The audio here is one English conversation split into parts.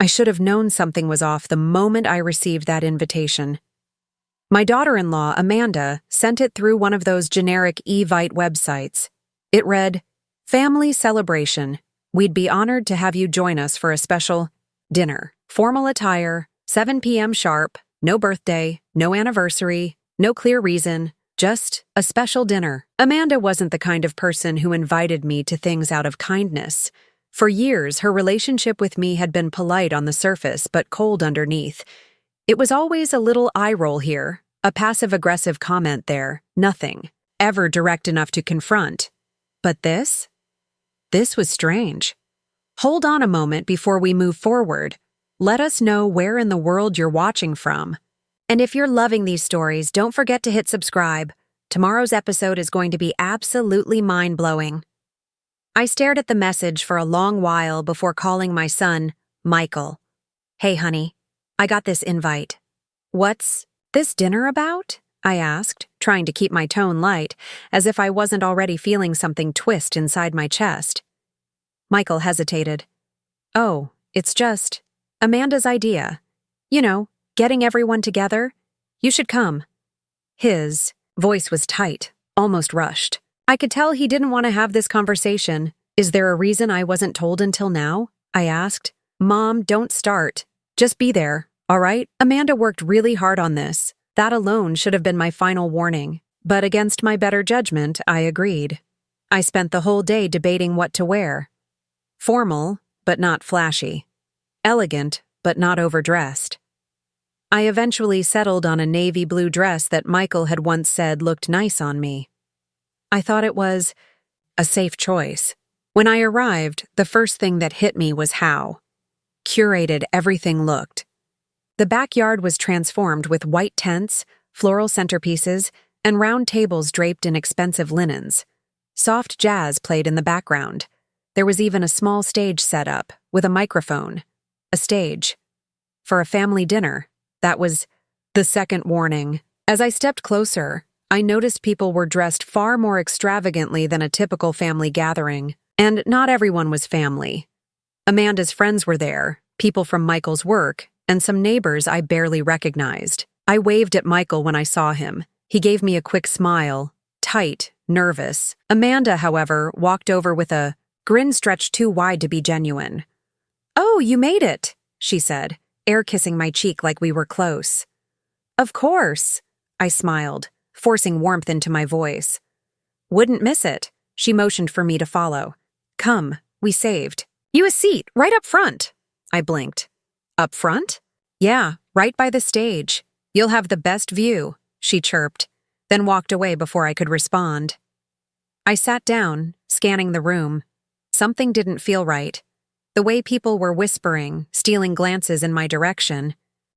I should have known something was off the moment I received that invitation. My daughter-in-law, Amanda, sent it through one of those generic Evite websites. It read, "Family celebration. We'd be honored to have you join us for a special dinner. Formal attire, 7 p.m. sharp, no birthday, no anniversary, no clear reason, just a special dinner." Amanda wasn't the kind of person who invited me to things out of kindness. For years, her relationship with me had been polite on the surface but cold underneath. It was always a little eye roll here, a passive-aggressive comment there, nothing, ever direct enough to confront. But this was strange. Hold on a moment before we move forward. Let us know where in the world you're watching from. And if you're loving these stories, don't forget to hit subscribe. Tomorrow's episode is going to be absolutely mind-blowing. I stared at the message for a long while before calling my son, Michael. "Hey, honey, I got this invite." "What's this dinner about?" I asked, trying to keep my tone light, as if I wasn't already feeling something twist inside my chest. Michael hesitated. "Oh, it's just Amanda's idea. You know, getting everyone together. You should come." His voice was tight, almost rushed. I could tell he didn't want to have this conversation. "Is there a reason I wasn't told until now?" I asked. "Mom, don't start. Just be there, all right?" Amanda worked really hard on this. That alone should have been my final warning. But against my better judgment, I agreed. I spent the whole day debating what to wear. Formal, but not flashy. Elegant, but not overdressed. I eventually settled on a navy blue dress that Michael had once said looked nice on me. I thought it was a safe choice. When I arrived, the first thing that hit me was how curated everything looked. The backyard was transformed with white tents, floral centerpieces, and round tables draped in expensive linens. Soft jazz played in the background. There was even a small stage set up, with a microphone. A stage. For a family dinner. That was the second warning. As I stepped closer, I noticed people were dressed far more extravagantly than a typical family gathering. And not everyone was family. Amanda's friends were there, people from Michael's work, and some neighbors I barely recognized. I waved at Michael when I saw him. He gave me a quick smile, tight, nervous. Amanda, however, walked over with a grin stretched too wide to be genuine. "Oh, you made it," she said, air-kissing my cheek like we were close. "Of course," I smiled, forcing warmth into my voice. "Wouldn't miss it." She motioned for me to follow. "Come, we saved. You a seat, right up front." I blinked. "Up front?" "Yeah, right by the stage. You'll have the best view," she chirped, then walked away before I could respond. I sat down, scanning the room. Something didn't feel right. The way people were whispering, stealing glances in my direction,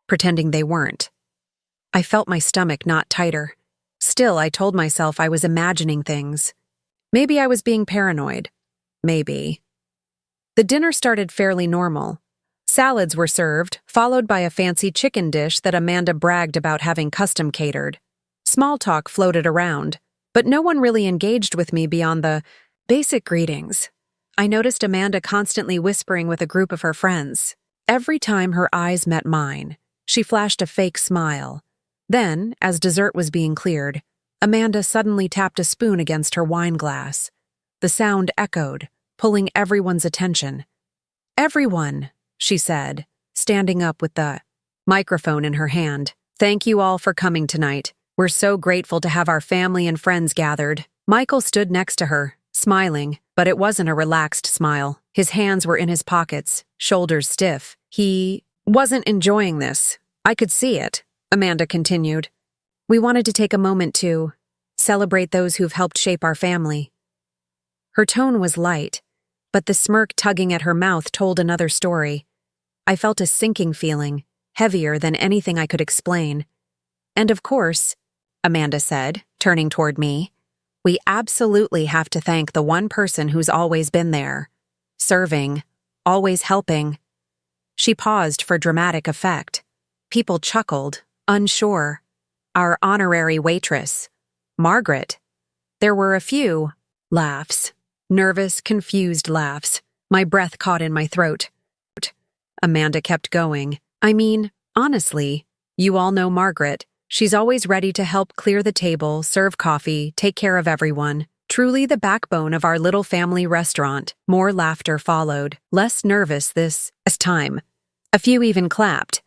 pretending they weren't. I felt my stomach knot tighter. Still, I told myself I was imagining things. Maybe I was being paranoid. Maybe. The dinner started fairly normal. Salads were served, followed by a fancy chicken dish that Amanda bragged about having custom catered. Small talk floated around, but no one really engaged with me beyond the basic greetings. I noticed Amanda constantly whispering with a group of her friends. Every time her eyes met mine, she flashed a fake smile. Then, as dessert was being cleared, Amanda suddenly tapped a spoon against her wine glass. The sound echoed, pulling everyone's attention. "Everyone," she said, standing up with the microphone in her hand. "Thank you all for coming tonight. We're so grateful to have our family and friends gathered." Michael stood next to her, smiling, but it wasn't a relaxed smile. His hands were in his pockets, shoulders stiff. He wasn't enjoying this. I could see it, Amanda continued. "We wanted to take a moment to celebrate those who've helped shape our family." Her tone was light, but the smirk tugging at her mouth told another story. I felt a sinking feeling, heavier than anything I could explain. "And of course," Amanda said, turning toward me, "we absolutely have to thank the one person who's always been there, serving, always helping." She paused for dramatic effect. People chuckled, unsure. Our honorary waitress, Margaret. There were a few laughs, nervous, confused laughs. My breath caught in my throat. Amanda kept going. I mean, honestly, you all know Margaret. She's always ready to help clear the table, serve coffee, take care of everyone. Truly the backbone of our little family restaurant. More laughter followed, less nervous this time. A few even clapped.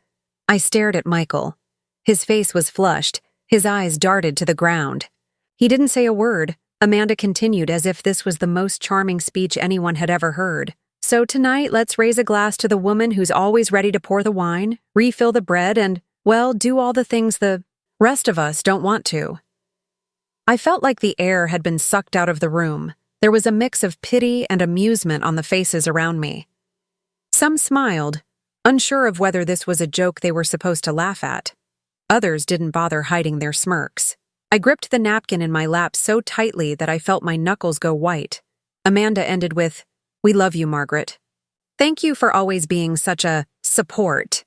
I stared at Michael. His face was flushed, his eyes darted to the ground. He didn't say a word. Amanda continued as if this was the most charming speech anyone had ever heard. So tonight, let's raise a glass to the woman who's always ready to pour the wine, refill the bread, and, well, do all the things the rest of us don't want to. I felt like the air had been sucked out of the room. There was a mix of pity and amusement on the faces around me. Some smiled, unsure of whether this was a joke they were supposed to laugh at. Others didn't bother hiding their smirks. I gripped the napkin in my lap so tightly that I felt my knuckles go white. Amanda ended with, "We love you, Margaret. Thank you for always being such a support."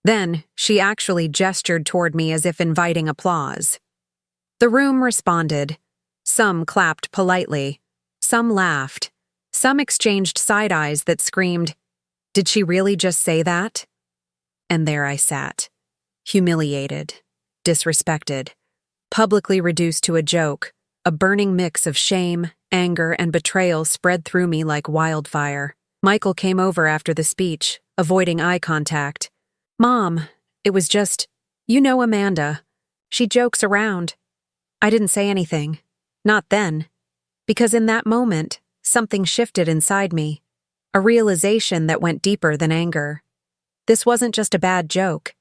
Then, she actually gestured toward me as if inviting applause. The room responded. Some clapped politely. Some laughed. Some exchanged side eyes that screamed, "Did she really just say that?" And there I sat, humiliated, disrespected, publicly reduced to a joke. A burning mix of shame, anger, and betrayal spread through me like wildfire. Michael came over after the speech, avoiding eye contact. "Mom, it was just, you know Amanda. She jokes around." I didn't say anything. Not then. Because in that moment, something shifted inside me. A realization that went deeper than anger. This wasn't just a bad joke.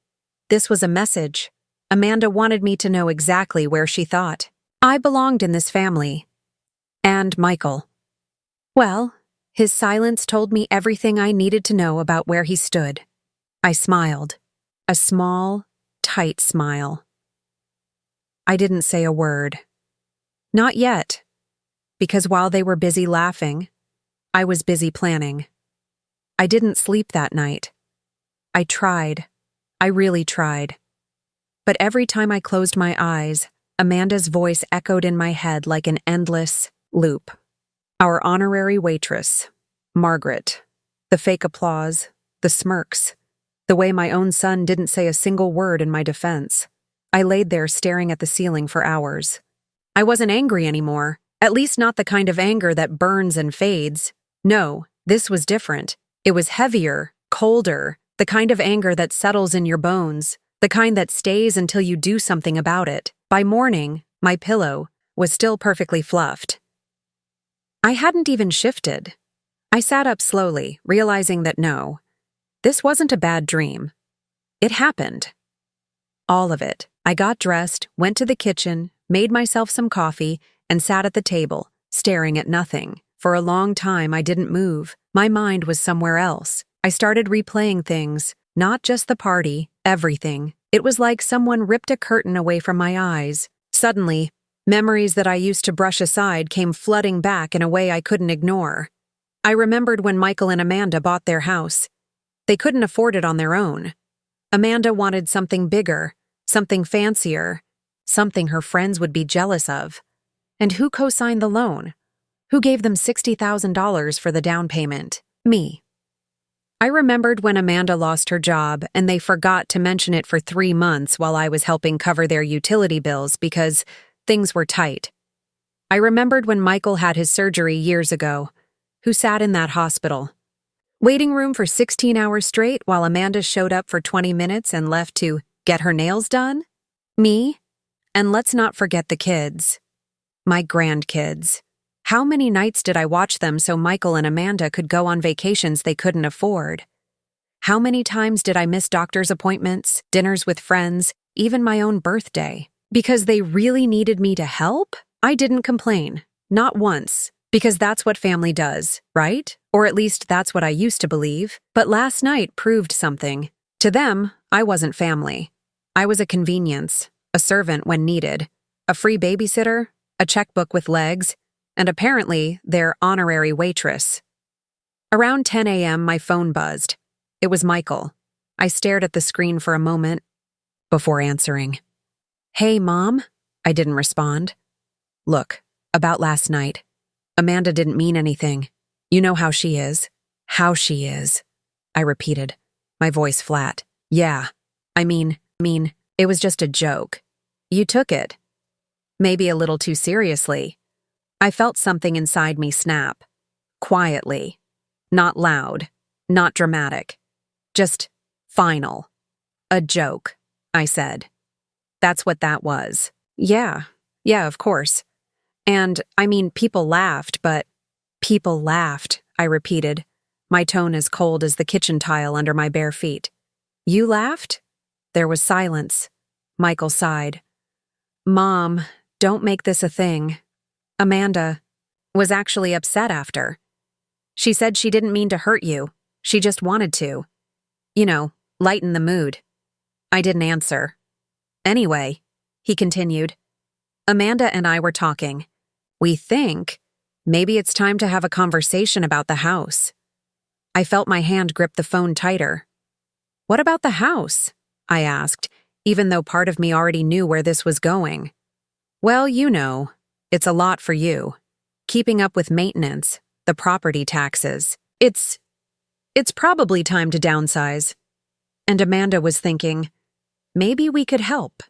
This was a message. Amanda wanted me to know exactly where she thought I belonged in this family. And Michael. Well, his silence told me everything I needed to know about where he stood. I smiled. A small, tight smile. I didn't say a word. Not yet. Because while they were busy laughing, I was busy planning. I didn't sleep that night. I tried. I really tried. But every time I closed my eyes, Amanda's voice echoed in my head like an endless loop. Our honorary waitress, Margaret. The fake applause, the smirks, the way my own son didn't say a single word in my defense. I laid there staring at the ceiling for hours. I wasn't angry anymore, at least not the kind of anger that burns and fades. No, this was different. It was heavier, colder, the kind of anger that settles in your bones, the kind that stays until you do something about it. By morning, my pillow was still perfectly fluffed. I hadn't even shifted. I sat up slowly, realizing that no, this wasn't a bad dream. It happened. All of it. I got dressed, went to the kitchen, made myself some coffee, and sat at the table, staring at nothing. For a long time, I didn't move. My mind was somewhere else. I started replaying things, not just the party, everything. It was like someone ripped a curtain away from my eyes. Suddenly, memories that I used to brush aside came flooding back in a way I couldn't ignore. I remembered when Michael and Amanda bought their house. They couldn't afford it on their own. Amanda wanted something bigger, something fancier, something her friends would be jealous of. And who co-signed the loan? Who gave them $60,000 for the down payment? Me. I remembered when Amanda lost her job and they forgot to mention it for 3 months while I was helping cover their utility bills because things were tight. I remembered when Michael had his surgery years ago. Who sat in that hospital? Waiting room for 16 hours straight while Amanda showed up for 20 minutes and left to get her nails done? Me? And let's not forget the kids. My grandkids. How many nights did I watch them so Michael and Amanda could go on vacations they couldn't afford? How many times did I miss doctor's appointments, dinners with friends, even my own birthday? Because they really needed me to help? I didn't complain. Not once. Because that's what family does, right? Or at least that's what I used to believe. But last night proved something. To them, I wasn't family. I was a convenience, a servant when needed, a free babysitter, a checkbook with legs, and apparently their honorary waitress. Around 10 a.m., my phone buzzed. It was Michael. I stared at the screen for a moment before answering. "Hey, Mom?" I didn't respond. "Look, about last night. Amanda didn't mean anything. You know how she is." "How she is," I repeated. my voice flat. Yeah, I mean, it was just a joke. You took it. Maybe a little too seriously. I felt something inside me snap. Quietly. Not loud. Not dramatic. Just final. A joke, I said. That's what that was. Yeah, of course. And, people laughed, but… People laughed, I repeated, my tone as cold as the kitchen tile under my bare feet. You laughed? There was silence. Michael sighed. Mom, don't make this a thing. Amanda was actually upset after. She said she didn't mean to hurt you. She just wanted to. Lighten the mood. I didn't answer. Anyway, he continued, Amanda and I were talking. We think maybe it's time to have a conversation about the house. I felt my hand grip the phone tighter. What about the house? I asked, even though part of me already knew where this was going. Well, it's a lot for you. Keeping up with maintenance, the property taxes. It's probably time to downsize. And Amanda was thinking, maybe we could help.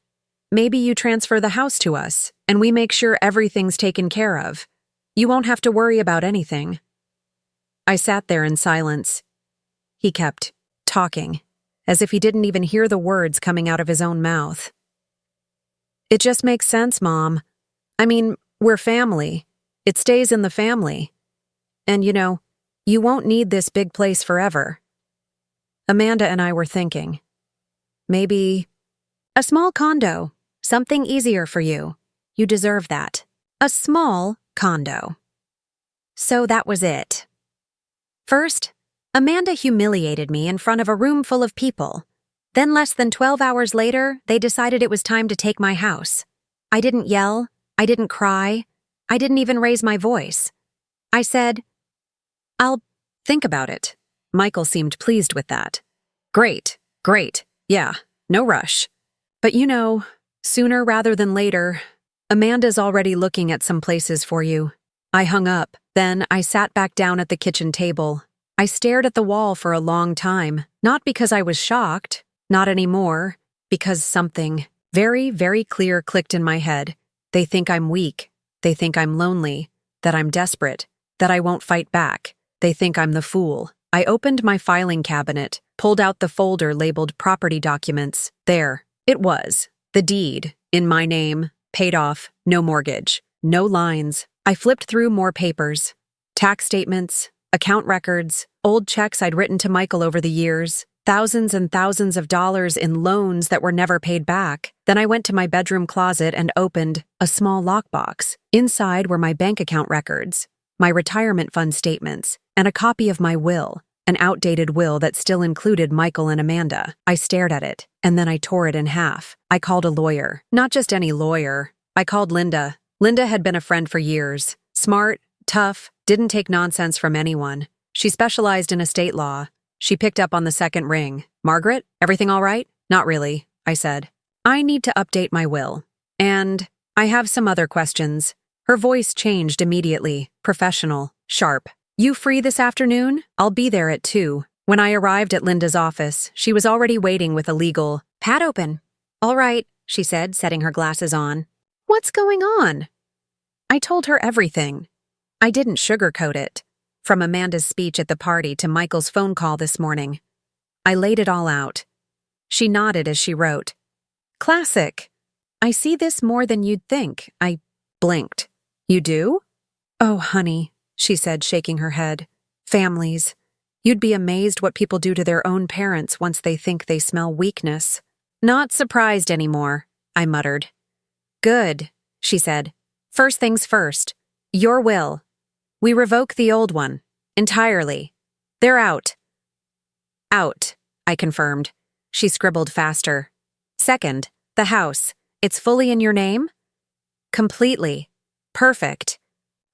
Maybe you transfer the house to us, and we make sure everything's taken care of. You won't have to worry about anything. I sat there in silence. He kept talking, as if he didn't even hear the words coming out of his own mouth. It just makes sense, Mom. We're family. It stays in the family. And you won't need this big place forever. Amanda and I were thinking, maybe a small condo, something easier for you. You deserve that. A small condo. So that was it. First, Amanda humiliated me in front of a room full of people. Then less than 12 hours later, they decided it was time to take my house. I didn't yell. I didn't cry. I didn't even raise my voice. I said, I'll think about it. Michael seemed pleased with that. Great. Yeah, no rush. But sooner rather than later, Amanda's already looking at some places for you. I hung up. Then I sat back down at the kitchen table. I stared at the wall for a long time, not because I was shocked, not anymore, because something very, very clear clicked in my head. They think I'm weak. They think I'm lonely, that I'm desperate, that I won't fight back. They think I'm the fool. I opened my filing cabinet, pulled out the folder labeled property documents. There, it was. The deed, in my name, paid off, no mortgage, no lines. I flipped through more papers. Tax statements, account records, old checks I'd written to Michael over the years, thousands and thousands of dollars in loans that were never paid back. Then I went to my bedroom closet and opened a small lockbox. Inside were my bank account records, my retirement fund statements, and a copy of my will, an outdated will that still included Michael and Amanda. I stared at it, and then I tore it in half. I called a lawyer. Not just any lawyer. I called Linda. Linda had been a friend for years. Smart, tough, didn't take nonsense from anyone. She specialized in estate law. She picked up on the second ring. Margaret, everything all right? Not really, I said. I need to update my will. And I have some other questions. Her voice changed immediately, professional, sharp. You free this afternoon? I'll be there at 2. When I arrived at Linda's office, she was already waiting with a legal pad open. All right, she said, setting her glasses on. What's going on? I told her everything. I didn't sugarcoat it. From Amanda's speech at the party to Michael's phone call this morning. I laid it all out. She nodded as she wrote. Classic. I see this more than you'd think. I blinked. You do? Oh, honey, she said, shaking her head. Families. You'd be amazed what people do to their own parents once they think they smell weakness. Not surprised anymore, I muttered. Good, she said. First things first. Your will. We revoke the old one. Entirely. They're out. Out, I confirmed. She scribbled faster. Second, the house. It's fully in your name? Completely. Perfect.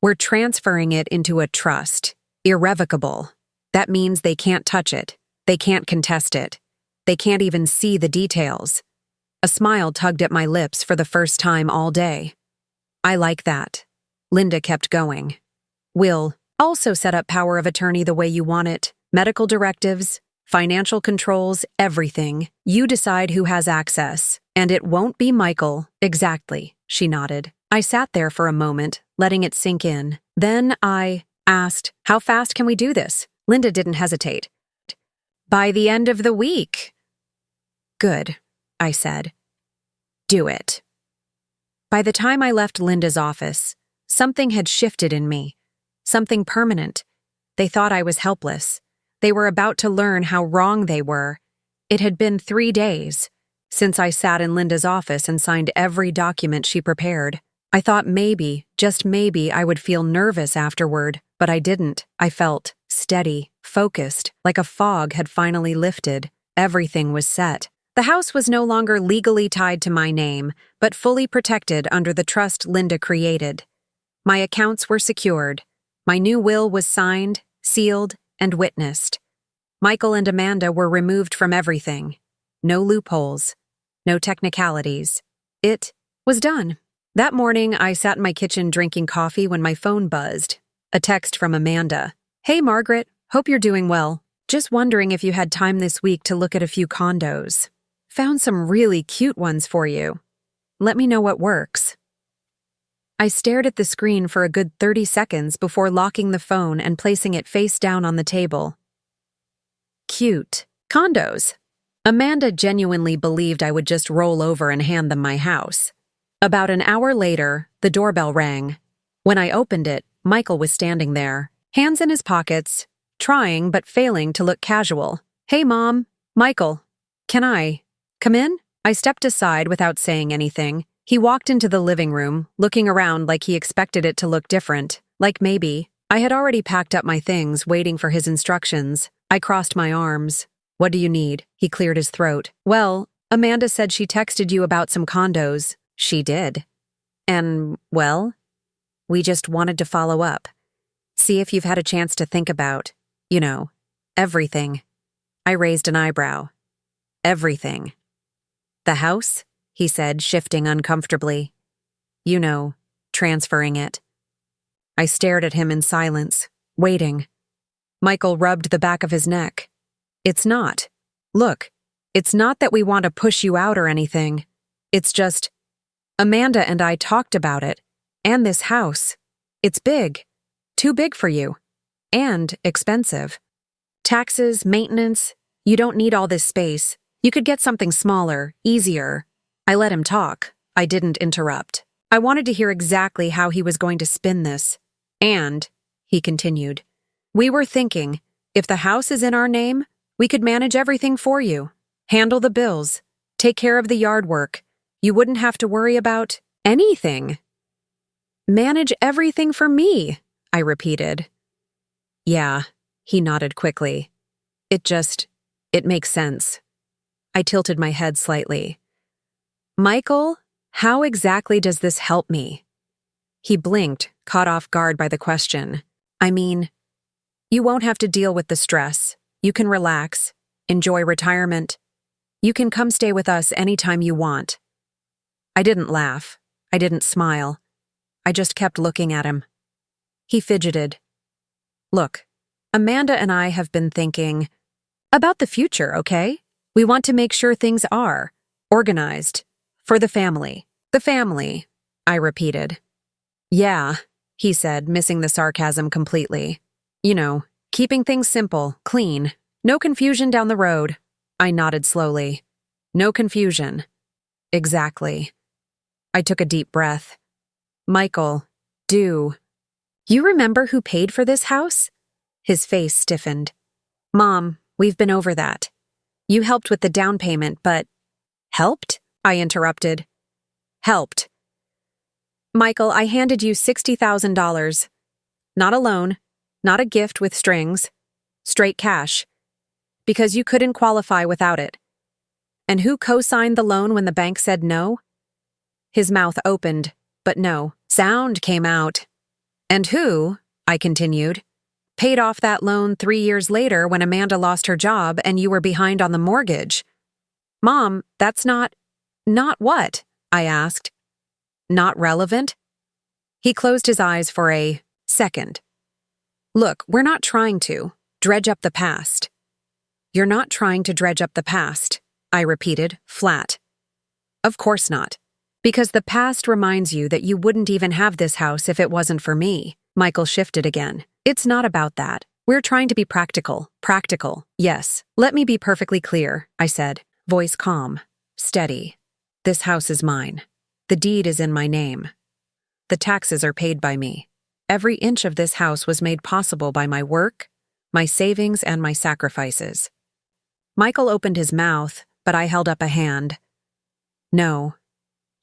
We're transferring it into a trust. Irrevocable. That means they can't touch it. They can't contest it. They can't even see the details. A smile tugged at my lips for the first time all day. I like that. Linda kept going. We'll also set up power of attorney the way you want it. Medical directives, financial controls, everything. You decide who has access. And it won't be Michael. Exactly, she nodded. I sat there for a moment, letting it sink in. Then I asked, how fast can we do this? Linda didn't hesitate. By the end of the week. Good, I said. Do it. By the time I left Linda's office, something had shifted in me. Something permanent. They thought I was helpless. They were about to learn how wrong they were. It had been 3 days since I sat in Linda's office and signed every document she prepared. I thought maybe, just maybe, I would feel nervous afterward, but I didn't. I felt steady, focused, like a fog had finally lifted. Everything was set. The house was no longer legally tied to my name, but fully protected under the trust Linda created. My accounts were secured. My new will was signed, sealed, and witnessed. Michael and Amanda were removed from everything. No loopholes. No technicalities. It was done. That morning, I sat in my kitchen drinking coffee when my phone buzzed. A text from Amanda. Hey, Margaret. Hope you're doing well. Just wondering if you had time this week to look at a few condos. Found some really cute ones for you. Let me know what works. I stared at the screen for a good 30 seconds before locking the phone and placing it face down on the table. Cute. Condos. Amanda genuinely believed I would just roll over and hand them my house. About an hour later, the doorbell rang. When I opened it, Michael was standing there, hands in his pockets, trying but failing to look casual. Hey, Mom. Michael. Can I come in? I stepped aside without saying anything. He walked into the living room, looking around like he expected it to look different. Like maybe. I had already packed up my things, waiting for his instructions. I crossed my arms. What do you need? He cleared his throat. Well, Amanda said she texted you about some condos. She did. And, well, we just wanted to follow up. See if you've had a chance to think about, everything. I raised an eyebrow. Everything. The house? He said, shifting uncomfortably. Transferring it. I stared at him in silence, waiting. Michael rubbed the back of his neck. It's not. Look, it's not that we want to push you out or anything. It's just, Amanda and I talked about it. And this house. It's big. Too big for you. And expensive. Taxes, maintenance. You don't need all this space. You could get something smaller, easier. I let him talk. I didn't interrupt. I wanted to hear exactly how he was going to spin this. And, he continued, we were thinking, if the house is in our name, we could manage everything for you. Handle the bills. Take care of the yard work. You wouldn't have to worry about anything. Manage everything for me, I repeated. Yeah, he nodded quickly. It makes sense. I tilted my head slightly. Michael, how exactly does this help me? He blinked, caught off guard by the question. I mean, you won't have to deal with the stress. You can relax, enjoy retirement. You can come stay with us anytime you want. I didn't laugh. I didn't smile. I just kept looking at him. He fidgeted. Look, Amanda and I have been thinking about the future, okay? We want to make sure things are organized. For the family. The family, I repeated. Yeah, he said, missing the sarcasm completely. Keeping things simple, clean. No confusion down the road. I nodded slowly. No confusion. Exactly. I took a deep breath. Michael, you remember who paid for this house? His face stiffened. Mom, we've been over that. You helped with the down payment, but... Helped? I interrupted. Helped. Michael, I handed you $60,000. Not a loan, not a gift with strings. Straight cash. Because you couldn't qualify without it. And who co-signed the loan when the bank said no? His mouth opened, but no sound came out. And who, I continued, paid off that loan 3 years later when Amanda lost her job and you were behind on the mortgage? Mom, that's not what? I asked. Not relevant? He closed his eyes for a second. Look, we're not trying to dredge up the past. You're not trying to dredge up the past, I repeated, flat. Of course not. Because the past reminds you that you wouldn't even have this house if it wasn't for me. Michael shifted again. It's not about that. We're trying to be practical. Practical. Yes. Let me be perfectly clear, I said, voice calm, steady. This house is mine. The deed is in my name. The taxes are paid by me. Every inch of this house was made possible by my work, my savings, and my sacrifices. Michael opened his mouth, but I held up a hand. No.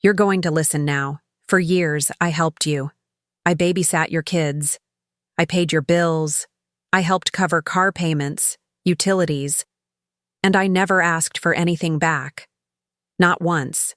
You're going to listen now. For years, I helped you. I babysat your kids. I paid your bills. I helped cover car payments, utilities. And I never asked for anything back. Not once.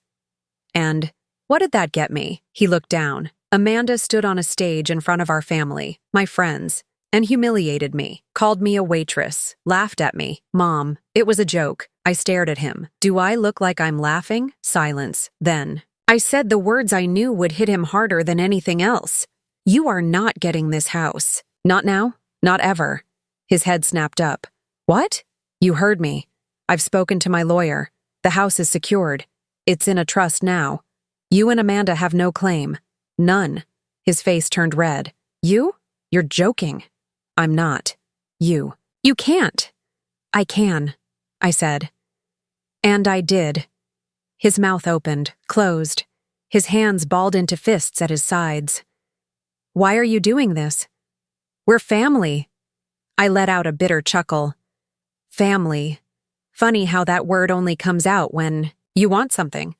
And what did that get me? He looked down. Amanda stood on a stage in front of our family, my friends, and humiliated me, called me a waitress, laughed at me. Mom, it was a joke. I stared at him. Do I look like I'm laughing? Silence. Then I said the words I knew would hit him harder than anything else. You are not getting this house. Not now. Not ever. His head snapped up. What? You heard me. I've spoken to my lawyer. The house is secured. It's in a trust now. You and Amanda have no claim. None. His face turned red. You? You're joking. I'm not. You. You can't. I can, I said. And I did. His mouth opened, closed. His hands balled into fists at his sides. Why are you doing this? We're family. I let out a bitter chuckle. Family. Funny how that word only comes out when you want something.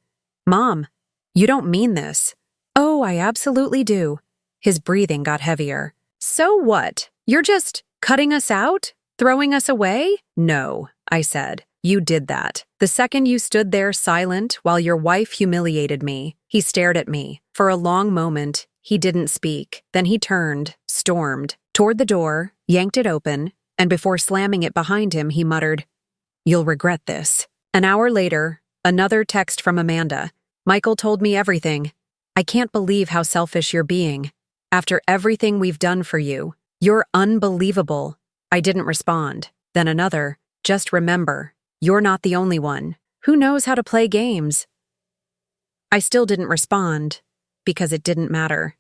Mom, you don't mean this. Oh, I absolutely do. His breathing got heavier. So what? You're just cutting us out? Throwing us away? No, I said. You did that. The second you stood there silent while your wife humiliated me, he stared at me. For a long moment, he didn't speak. Then he turned, stormed, toward the door, yanked it open, and before slamming it behind him, he muttered, You'll regret this. An hour later, another text from Amanda. Michael told me everything. I can't believe how selfish you're being. After everything we've done for you, you're unbelievable. I didn't respond. Then another, just remember, you're not the only one. Who knows how to play games? I still didn't respond, because it didn't matter.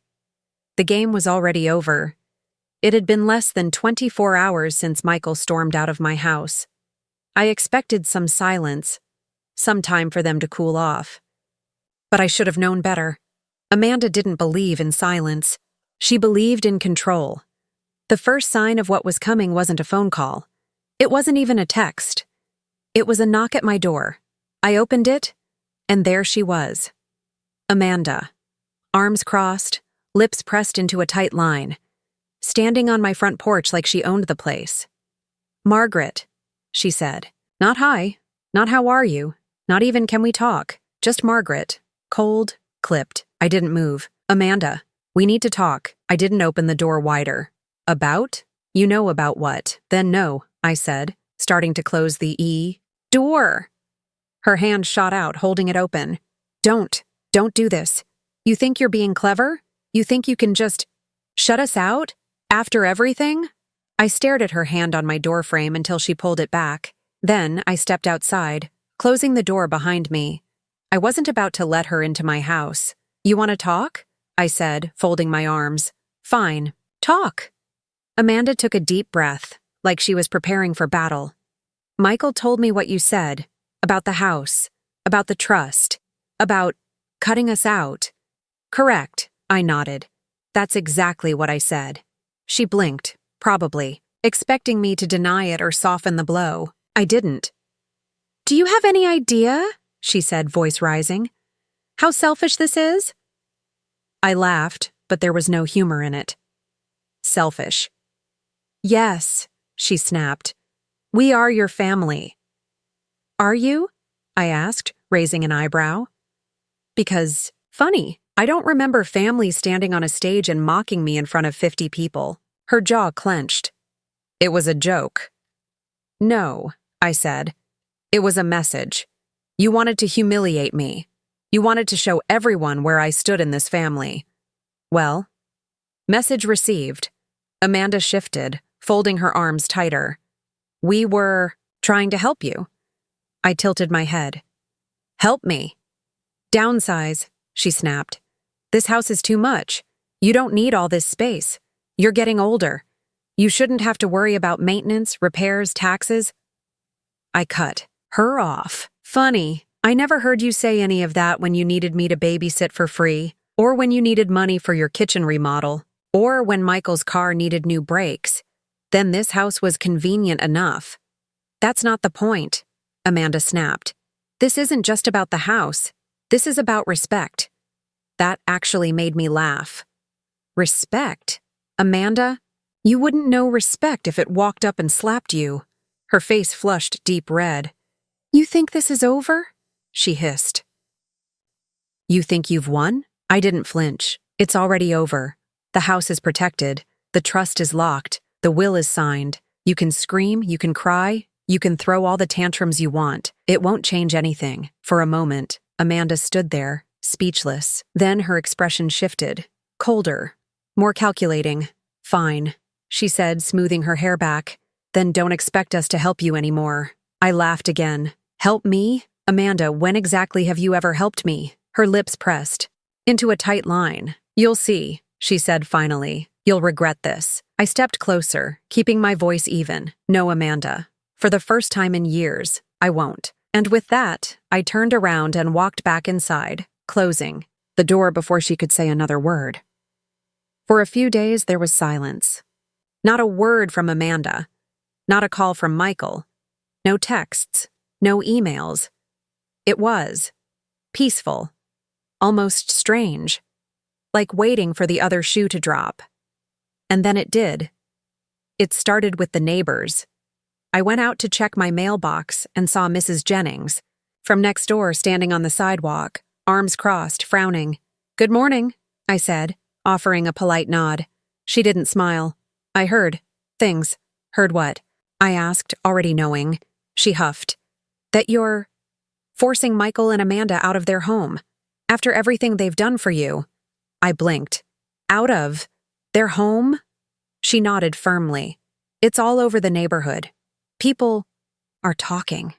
The game was already over. It had been less than 24 hours since Michael stormed out of my house. I expected some silence, some time for them to cool off. But I should have known better. Amanda didn't believe in silence. She believed in control. The first sign of what was coming wasn't a phone call. It wasn't even a text. It was a knock at my door. I opened it, and there she was. Amanda. Arms crossed, lips pressed into a tight line, standing on my front porch like she owned the place. Margaret, she said. Not hi, not how are you, not even can we talk, just Margaret. Cold, clipped. I didn't move. Amanda, we need to talk. I didn't open the door wider. About? You know about what? Then no, I said, starting to close the door. Her hand shot out, holding it open. Don't do this. You think you're being clever? You think you can just shut us out? After everything? I stared at her hand on my doorframe until she pulled it back. Then I stepped outside, closing the door behind me. I wasn't about to let her into my house. You want to talk? I said, folding my arms. Fine. Talk. Amanda took a deep breath, like she was preparing for battle. Michael told me what you said, about the house, about the trust, about cutting us out. Correct, I nodded. That's exactly what I said. She blinked, probably, expecting me to deny it or soften the blow. I didn't. Do you have any idea, she said, voice rising, how selfish this is? I laughed, but there was no humor in it. Selfish. Yes, she snapped. We are your family. Are you? I asked, raising an eyebrow. Because, funny, I don't remember family standing on a stage and mocking me in front of 50 people. Her jaw clenched. It was a joke. No, I said. It was a message. You wanted to humiliate me. You wanted to show everyone where I stood in this family. Well, message received. Amanda shifted, folding her arms tighter. We were Trying to help you. I tilted my head. Help me. Downsize, she snapped. This house is too much. You don't need all this space. You're getting older. You shouldn't have to worry about maintenance, repairs, taxes. I cut her off. Funny, I never heard you say any of that when you needed me to babysit for free, or when you needed money for your kitchen remodel, or when Michael's car needed new brakes. Then this house was convenient enough. That's not the point, Amanda snapped. This isn't just about the house. This is about respect. That actually made me laugh. Respect? Amanda? You wouldn't know respect if it walked up and slapped you. Her face flushed deep red. You think this is over? She hissed. You think you've won? I didn't flinch. It's already over. The house is protected. The trust is locked. The will is signed. You can scream, you can cry, you can throw all the tantrums you want. It won't change anything. For a moment, Amanda stood there, speechless. Then her expression shifted. Colder. More calculating. Fine, she said, smoothing her hair back. Then don't expect us to help you anymore. I laughed again. Help me? Amanda, when exactly have you ever helped me? Her lips pressed into a tight line. You'll see, she said finally. You'll regret this. I stepped closer, keeping my voice even. No, Amanda. For the first time in years, I won't. And with that, I turned around and walked back inside, closing the door before she could say another word. For a few days, there was silence. Not a word from Amanda. Not a call from Michael. No texts. No emails. It was peaceful. Almost strange. Like waiting for the other shoe to drop. And then it did. It started with the neighbors. I went out to check my mailbox and saw Mrs. Jennings, from next door standing on the sidewalk, arms crossed, frowning. Good morning, I said, offering a polite nod. She didn't smile. I heard things. Heard what? I asked, already knowing. She huffed. That you're forcing Michael and Amanda out of their home, after everything they've done for you. I blinked. Out of their home? She nodded firmly. It's all over the neighborhood. People are talking.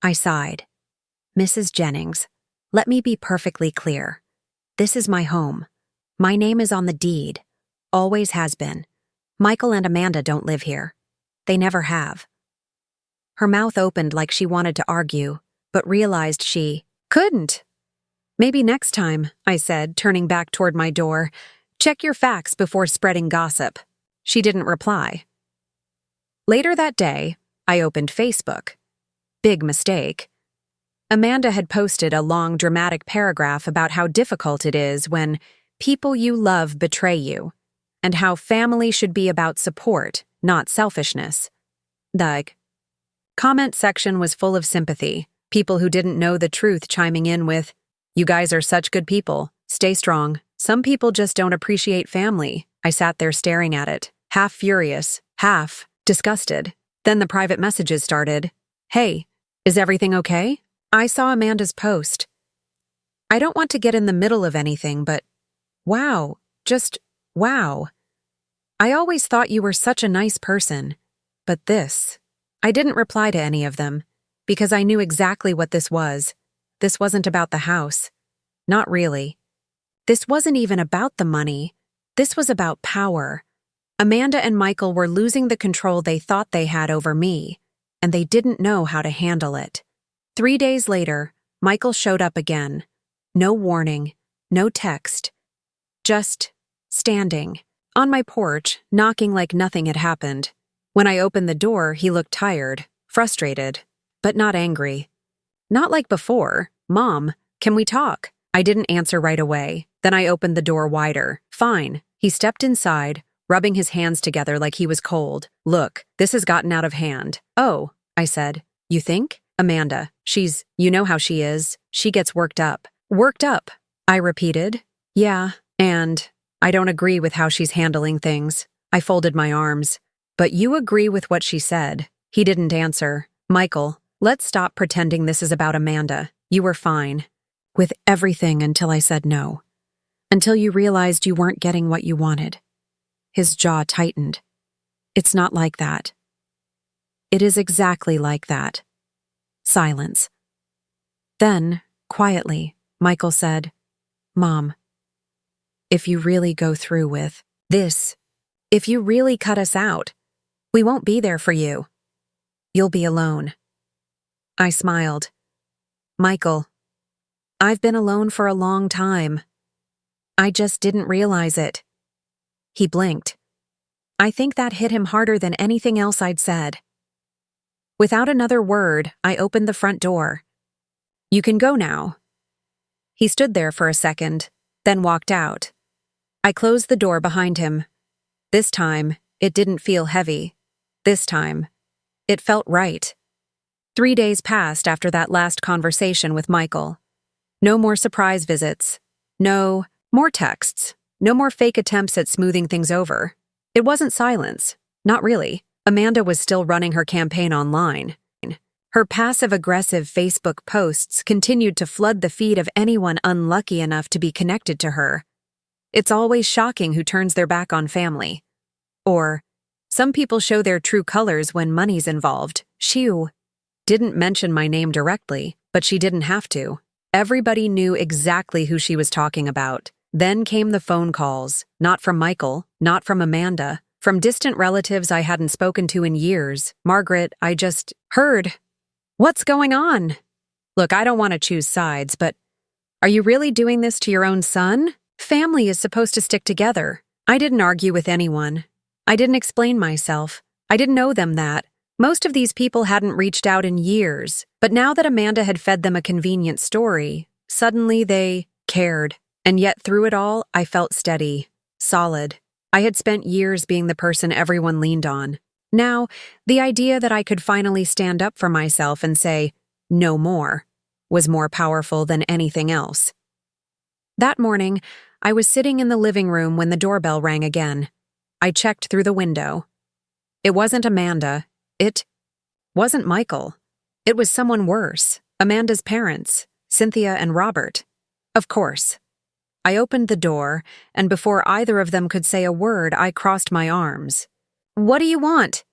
I sighed. Mrs. Jennings, let me be perfectly clear. This is my home. My name is on the deed. Always has been. Michael and Amanda don't live here. They never have. Her mouth opened like she wanted to argue, but realized she couldn't. Maybe next time, I said, turning back toward my door. Check your facts before spreading gossip. She didn't reply. Later that day, I opened Facebook. Big mistake. Amanda had posted a long, dramatic paragraph about how difficult it is when people you love betray you, and how family should be about support, not selfishness. The comment section was full of sympathy, people who didn't know the truth chiming in with, "You guys are such good people. Stay strong. Some people just don't appreciate family." I sat there staring at it, half furious, half disgusted. Then the private messages started. Hey, is everything okay? I saw Amanda's post. I don't want to get in the middle of anything, but wow, just wow. I always thought you were such a nice person, but this. I didn't reply to any of them, because I knew exactly what this was. This wasn't about the house. Not really. This wasn't even about the money. This was about power. Amanda and Michael were losing the control they thought they had over me, and they didn't know how to handle it. 3 days later, Michael showed up again. No warning, no text. Just standing on my porch, knocking like nothing had happened. When I opened the door, he looked tired, frustrated, but not angry. Not like before. Mom, can we talk? I didn't answer right away. Then I opened the door wider. Fine. He stepped inside, rubbing his hands together like he was cold. Look, this has gotten out of hand. Oh, I said. You think? Amanda, you know how she is. She gets worked up. Worked up, I repeated. Yeah, and I don't agree with how she's handling things. I folded my arms. But you agree with what she said. He didn't answer. Michael, let's stop pretending this is about Amanda. You were fine. With everything until I said no. Until you realized you weren't getting what you wanted. His jaw tightened. It's not like that. It is exactly like that. Silence. Then, quietly, Michael said, Mom, if you really go through with this, if you really cut us out, we won't be there for you. You'll be alone. I smiled. Michael, I've been alone for a long time. I just didn't realize it. He blinked. I think that hit him harder than anything else I'd said. Without another word, I opened the front door. You can go now. He stood there for a second, then walked out. I closed the door behind him. This time, it didn't feel heavy. This time, it felt right. 3 days passed after that last conversation with Michael. No more surprise visits. No more texts. No more fake attempts at smoothing things over. It wasn't silence. Not really. Amanda was still running her campaign online. Her passive-aggressive Facebook posts continued to flood the feed of anyone unlucky enough to be connected to her. It's always shocking who turns their back on family. Or, some people show their true colors when money's involved. She didn't mention my name directly, but she didn't have to. Everybody knew exactly who she was talking about. Then came the phone calls, not from Michael, not from Amanda, from distant relatives I hadn't spoken to in years. Margaret, I just heard. What's going on? Look, I don't want to choose sides, but are you really doing this to your own son? Family is supposed to stick together. I didn't argue with anyone. I didn't explain myself. I didn't owe them that. Most of these people hadn't reached out in years, but now that Amanda had fed them a convenient story, suddenly they cared. And yet through it all, I felt steady, solid. I had spent years being the person everyone leaned on. Now, the idea that I could finally stand up for myself and say, no more, was more powerful than anything else. That morning, I was sitting in the living room when the doorbell rang again. I checked through the window. It wasn't Amanda. It wasn't Michael. It was someone worse. Amanda's parents, Cynthia and Robert. Of course. I opened the door, and before either of them could say a word, I crossed my arms. What do you want?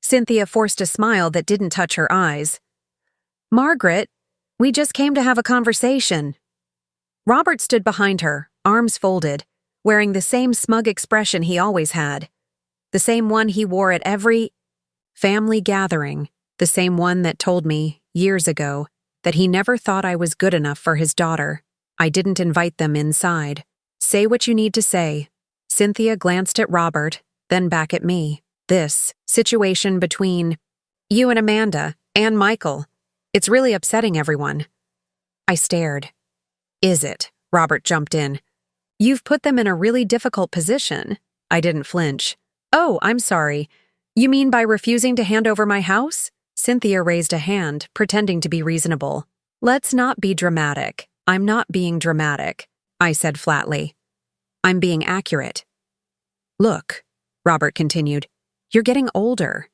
Cynthia forced a smile that didn't touch her eyes. Margaret, we just came to have a conversation. Robert stood behind her, arms folded, wearing the same smug expression he always had. The same one he wore at every family gathering, the same one that told me, years ago, that he never thought I was good enough for his daughter. I didn't invite them inside. Say what you need to say. Cynthia glanced at Robert, then back at me. This situation between you and Amanda and Michael, it's really upsetting everyone. I stared. Is it? Robert jumped in. You've put them in a really difficult position. I didn't flinch. Oh, I'm sorry. You mean by refusing to hand over my house? Cynthia raised a hand, pretending to be reasonable. Let's not be dramatic. I'm not being dramatic, I said flatly. I'm being accurate. Look, Robert continued, you're getting older.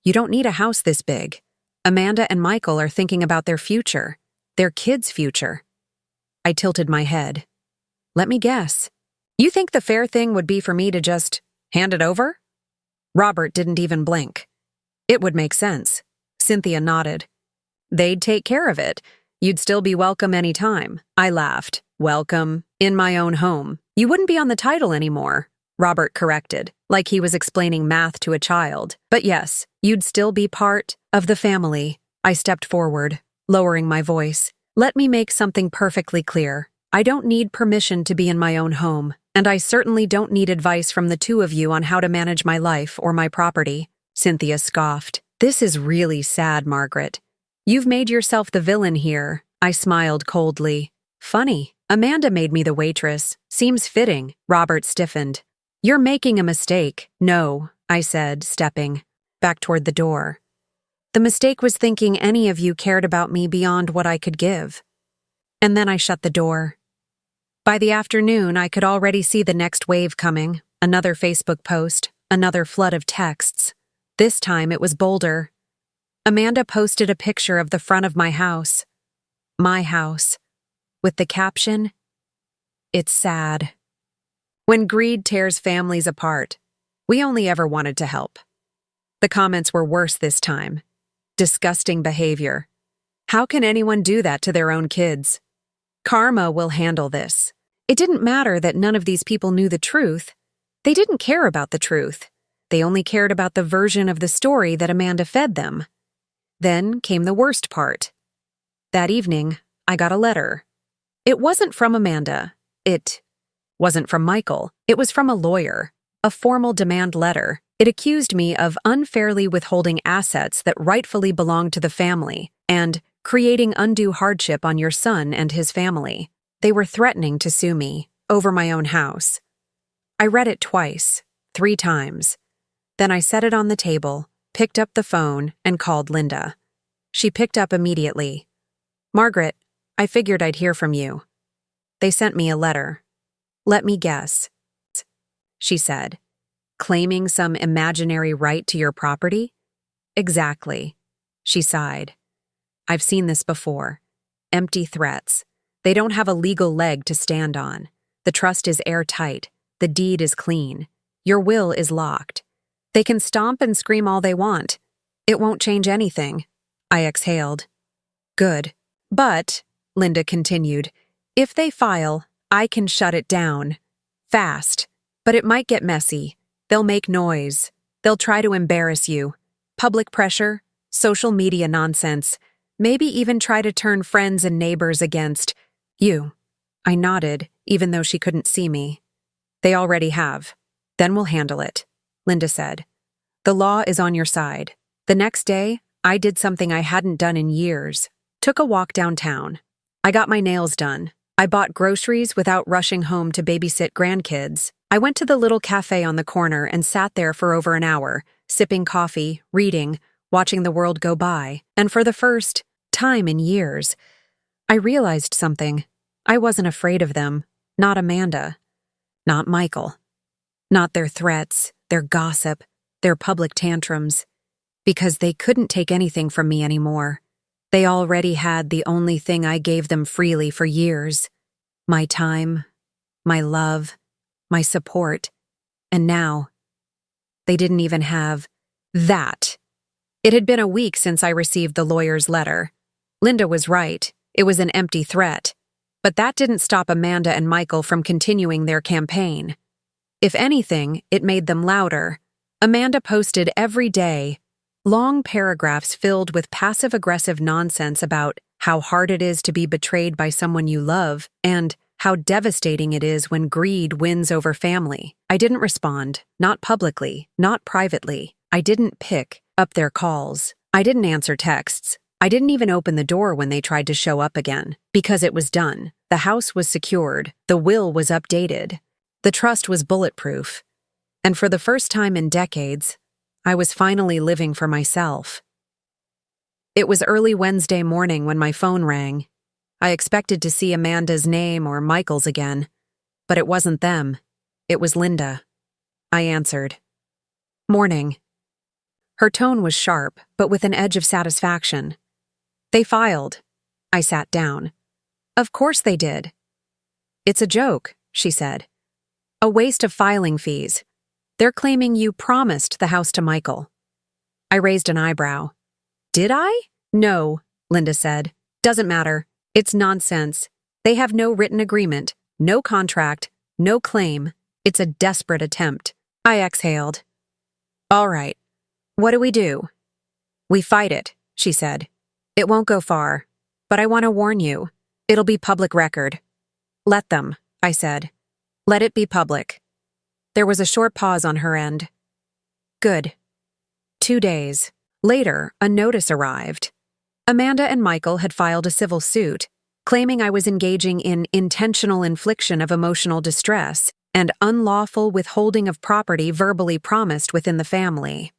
You don't need a house this big. Amanda and Michael are thinking about their future, their kids' future. I tilted my head. Let me guess. You think the fair thing would be for me to just hand it over? Robert didn't even blink. It would make sense. Cynthia nodded. They'd take care of it. You'd still be welcome any time. I laughed. Welcome. In my own home. You wouldn't be on the title anymore. Robert corrected, like he was explaining math to a child. But yes, you'd still be part of the family. I stepped forward, lowering my voice. Let me make something perfectly clear. I don't need permission to be in my own home, and I certainly don't need advice from the two of you on how to manage my life or my property. Cynthia scoffed. This is really sad, Margaret. You've made yourself the villain here. I smiled coldly. Funny. Amanda made me the waitress. Seems fitting. Robert stiffened. You're making a mistake. No, I said, stepping back toward the door. The mistake was thinking any of you cared about me beyond what I could give. And then I shut the door. By the afternoon, I could already see the next wave coming. Another Facebook post, another flood of texts. This time it was bolder. Amanda posted a picture of the front of my house, with the caption, "It's sad." When greed tears families apart, we only ever wanted to help. The comments were worse this time. Disgusting behavior. How can anyone do that to their own kids? Karma will handle this. It didn't matter that none of these people knew the truth. They didn't care about the truth. They only cared about the version of the story that Amanda fed them. Then came the worst part. That evening, I got a letter. It wasn't from Amanda. It wasn't from Michael. It was from a lawyer. A formal demand letter. It accused me of unfairly withholding assets that rightfully belonged to the family and creating undue hardship on your son and his family. They were threatening to sue me over my own house. I read it twice, 3 times. Then I set it on the table, picked up the phone, and called Linda. She picked up immediately. "Margaret, I figured I'd hear from you. They sent me a letter. Let me guess," she said. "Claiming some imaginary right to your property?" "Exactly." She sighed. "I've seen this before. Empty threats. They don't have a legal leg to stand on. The trust is airtight. The deed is clean. Your will is locked. They can stomp and scream all they want. It won't change anything." I exhaled. "Good. But," Linda continued, "if they file, I can shut it down. Fast. But it might get messy. They'll make noise. They'll try to embarrass you. Public pressure, social media nonsense, maybe even try to turn friends and neighbors against you." I nodded, even though she couldn't see me. "They already have. Then we'll handle it," Linda said. "The law is on your side." The next day, I did something I hadn't done in years. Took a walk downtown. I got my nails done. I bought groceries without rushing home to babysit grandkids. I went to the little cafe on the corner and sat there for over an hour, sipping coffee, reading, watching the world go by. And for the first time in years, I realized something. I wasn't afraid of them. Not Amanda. Not Michael. Not their threats, their gossip, their public tantrums. Because they couldn't take anything from me anymore. They already had the only thing I gave them freely for years. My time, my love, my support. And now, they didn't even have that. It had been a week since I received the lawyer's letter. Linda was right. It was an empty threat. But that didn't stop Amanda and Michael from continuing their campaign. If anything, it made them louder. Amanda posted every day, long paragraphs filled with passive-aggressive nonsense about how hard it is to be betrayed by someone you love and how devastating it is when greed wins over family. I didn't respond, not publicly, not privately. I didn't pick up their calls. I didn't answer texts. I didn't even open the door when they tried to show up again, because it was done. The house was secured. The will was updated. The trust was bulletproof. And for the first time in decades, I was finally living for myself. It was early Wednesday morning when my phone rang. I expected to see Amanda's name or Michael's again, but it wasn't them. It was Linda. I answered. "Morning." Her tone was sharp, but with an edge of satisfaction. "They filed." I sat down. "Of course they did." "It's a joke," she said. "A waste of filing fees. They're claiming you promised the house to Michael." I raised an eyebrow. "Did I?" "No," Linda said. "Doesn't matter. It's nonsense. They have no written agreement, no contract, no claim. It's a desperate attempt." I exhaled. "All right. What do we do?" "We fight it," she said. "It won't go far, but I want to warn you. It'll be public record." "Let them," I said. "Let it be public." There was a short pause on her end. "Good." 2 days later, a notice arrived. Amanda and Michael had filed a civil suit, claiming I was engaging in intentional infliction of emotional distress and unlawful withholding of property verbally promised within the family.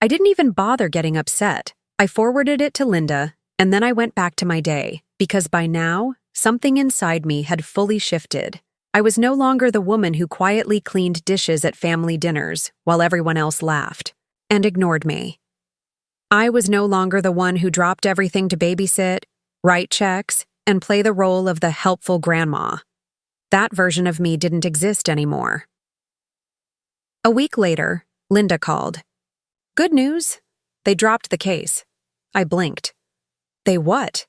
I didn't even bother getting upset. I forwarded it to Linda, and then I went back to my day, because by now, something inside me had fully shifted. I was no longer the woman who quietly cleaned dishes at family dinners while everyone else laughed and ignored me. I was no longer the one who dropped everything to babysit, write checks, and play the role of the helpful grandma. That version of me didn't exist anymore. A week later, Linda called. "Good news. They dropped the case." I blinked. They what?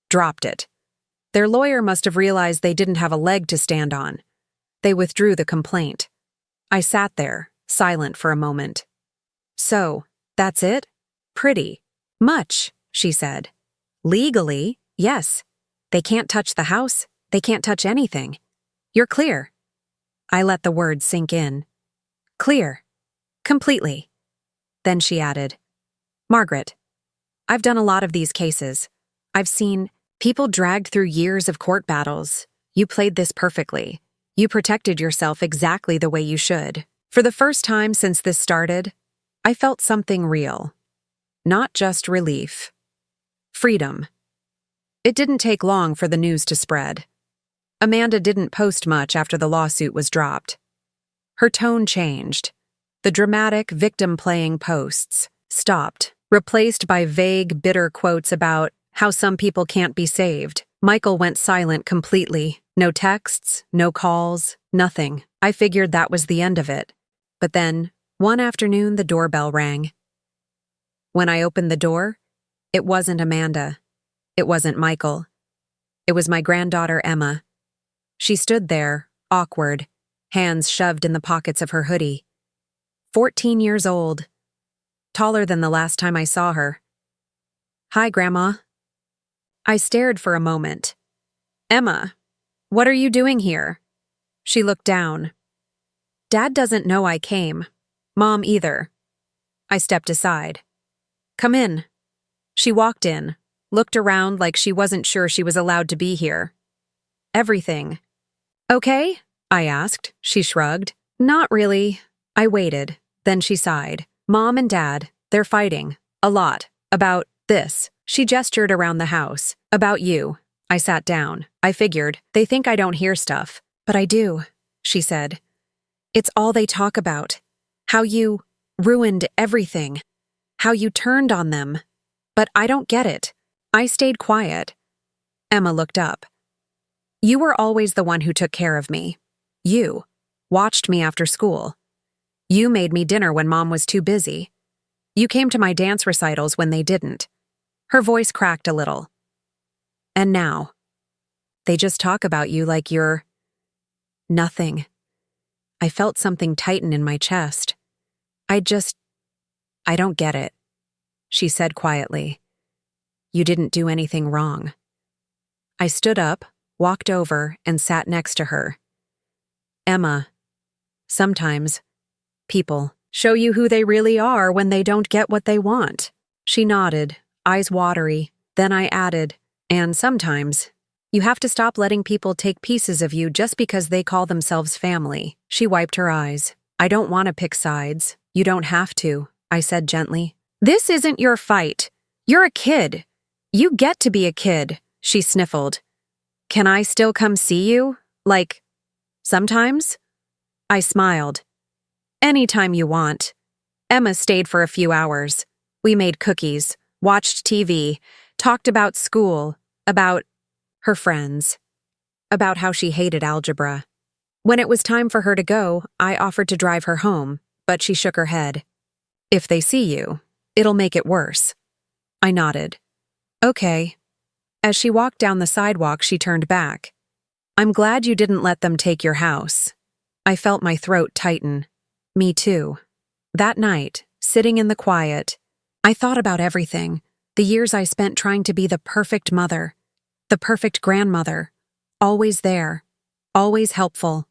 Dropped it. Their lawyer must have realized they didn't have a leg to stand on. They withdrew the complaint. I sat there, silent for a moment. So, that's it? Pretty much, she said. Legally, yes. They can't touch the house. They can't touch anything. You're clear. I let the words sink in. Clear. Completely. Then she added, Margaret, I've done a lot of these cases. I've seen people dragged through years of court battles. You played this perfectly. You protected yourself exactly the way you should. For the first time since this started, I felt something real. Not just relief. Freedom. It didn't take long for the news to spread. Amanda didn't post much after the lawsuit was dropped. Her tone changed. The dramatic, victim-playing posts stopped, replaced by vague, bitter quotes about how some people can't be saved. Michael went silent completely. No texts, no calls, nothing. I figured that was the end of it. But then, one afternoon, the doorbell rang. When I opened the door, it wasn't Amanda. It wasn't Michael. It was my granddaughter, Emma. She stood there, awkward, hands shoved in the pockets of her hoodie. 14 years old. Taller than the last time I saw her. Hi, Grandma. I stared for a moment. Emma, what are you doing here? She looked down. Dad doesn't know I came. Mom either. I stepped aside. Come in. She walked in, looked around like she wasn't sure she was allowed to be here. Everything. Okay? I asked. She shrugged. Not really. I waited. Then she sighed. Mom and Dad, they're fighting. A lot. About this. She gestured around the house. About you. I sat down. I figured, they think I don't hear stuff. But I do, she said. It's all they talk about. How you ruined everything. How you turned on them. But I don't get it. I stayed quiet. Emma looked up. You were always the one who took care of me. You watched me after school. You made me dinner when Mom was too busy. You came to my dance recitals when they didn't. Her voice cracked a little. And now, they just talk about you like you're nothing. I felt something tighten in my chest. I don't get it, she said quietly. You didn't do anything wrong. I stood up, walked over, and sat next to her. Emma, sometimes people show you who they really are when they don't get what they want. She nodded, eyes watery. Then I added, and sometimes, you have to stop letting people take pieces of you just because they call themselves family. She wiped her eyes. I don't want to pick sides. You don't have to, I said gently. This isn't your fight. You're a kid. You get to be a kid, she sniffled. Can I still come see you? Like, sometimes? I smiled. Anytime you want. Emma stayed for a few hours. We made cookies, watched TV, talked about school, about her friends, about how she hated algebra. When it was time for her to go, I offered to drive her home, but she shook her head. If they see you, it'll make it worse. I nodded. Okay. As she walked down the sidewalk, she turned back. I'm glad you didn't let them take your house. I felt my throat tighten. Me too. That night, sitting in the quiet, I thought about everything. The years I spent trying to be the perfect mother, the perfect grandmother, always there, always helpful,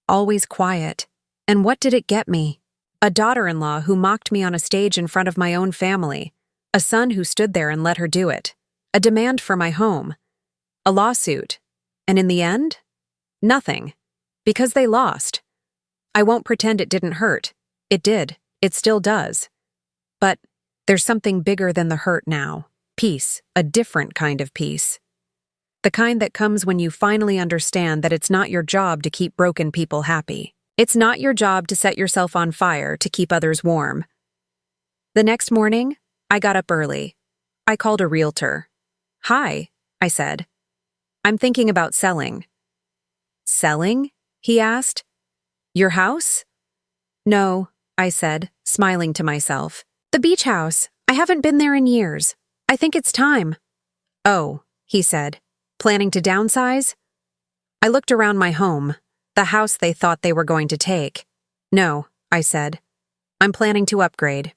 always quiet. And what did it get me? A daughter-in-law who mocked me on a stage in front of my own family, a son who stood there and let her do it, a demand for my home, a lawsuit, and in the end, nothing, because they lost. I won't pretend it didn't hurt. It did. It still does. But there's something bigger than the hurt now. Peace, a different kind of peace. The kind that comes when you finally understand that it's not your job to keep broken people happy. It's not your job to set yourself on fire to keep others warm. The next morning, I got up early. I called a realtor. Hi, I said. I'm thinking about selling. Selling? He asked. Your house? No, I said, smiling to myself. The beach house. I haven't been there in years. I think it's time. Oh, he said. Planning to downsize? I looked around my home, the house they thought they were going to take. No, I said. I'm planning to upgrade.